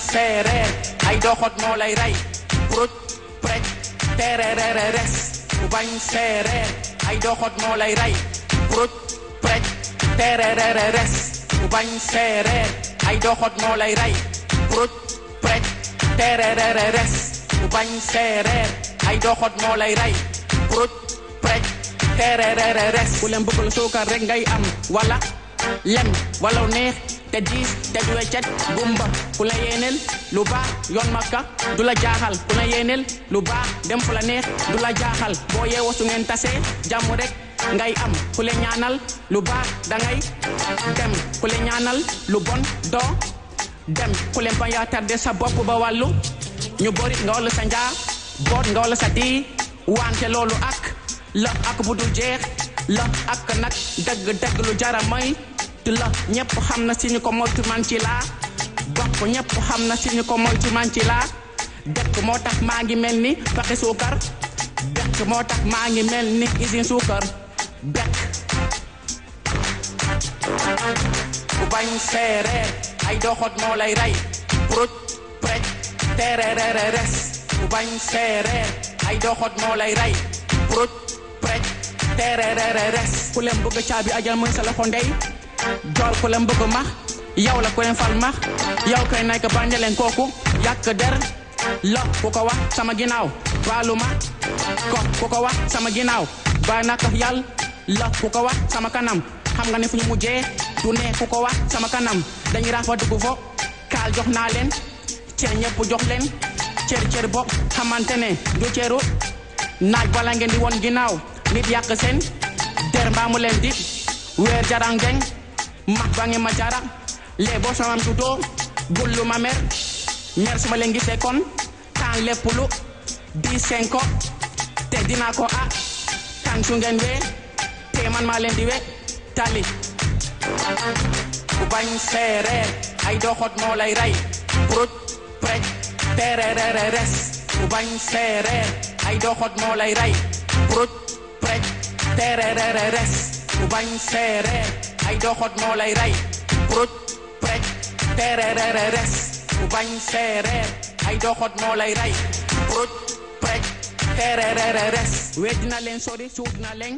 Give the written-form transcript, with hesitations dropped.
sérére ay dokhott moo lay rey pruj prej terereres ku bañ sérére ay dokhott moo lay rey pruj prej terereres ku bañ sérére ay dokhott moo lay rey pruj prej terereres ku bañ sérére ay dokhott moo lay rey pruj prej terereres ku leen bëggul suukar rek ngay am wala lem wala neex te diis te du weccet gumba ku la yéeneel lu baax yoon makka du la jaaxal ku la yéeneel lu baax dem fu la neex du la jaaxal boo yeewoo su ngeen tasee jàmm rek ngay am ku le ñaanal lu baax dangay dem ku le ñaanal lu bon doo dem ku leen bañ a tardé sa bopp ba wàllu ñu bori nga wala sa njaa boot nga wala sa di wante loolu ak bu dul jeex la ak nag dëgg lu jara may la ñëpp xam na si ñu ko moytu man ci laa bokk ñëpp xam na si ñu ko moytu man ci laa dëkk moo tax maa ngi mel ni paxi suukar dëkk moo tax maa ngi mel ni usine suukar dëkk ku bañ sérére ay dokhott moo lay rey pruj prej terereres ku bañ sérére ay dokhott moo lay rey pruj prej terereres ku leen bëgg caabi ajal mooy sa loxo ndey jool ku leen bëgg max yow la ku leen fal max yow kay nay ko bañ leen kooku yàq der la ku ko wax sama ginnaaw baalu ma ku ko wax sama ginnaaw ba naka yàlla la ku ko wax sama kanam xam nga ne fu ñu mujjee du ne ku ko wax sama kanam dañuy rafa dugg fo kaal jox naa leen cër ñëpp jox leen cër bopp xamante ne du cëru naaj bala ngeen di woon ginnaaw nit yàq seen der mbaa mu leen di weer jarangeng max ba nge ma jara lee boo samam tutoo bullu ma mer suma leen gisee kon kan lépp lu di senko te dinaa ko kan su ngeen wee te man maa leen di we tali ku bañ sérére ay dokhott moo lay rey pruj prej terereres ku bañ sérére ay dokhott moo lay rey pruj prej terereres ku bañ sérére ay dokhott moo lay rey pruj prej terereres ku bañ sérére ay dokhott moo lay rey pruj prej terereres we dina leen sori suut na leen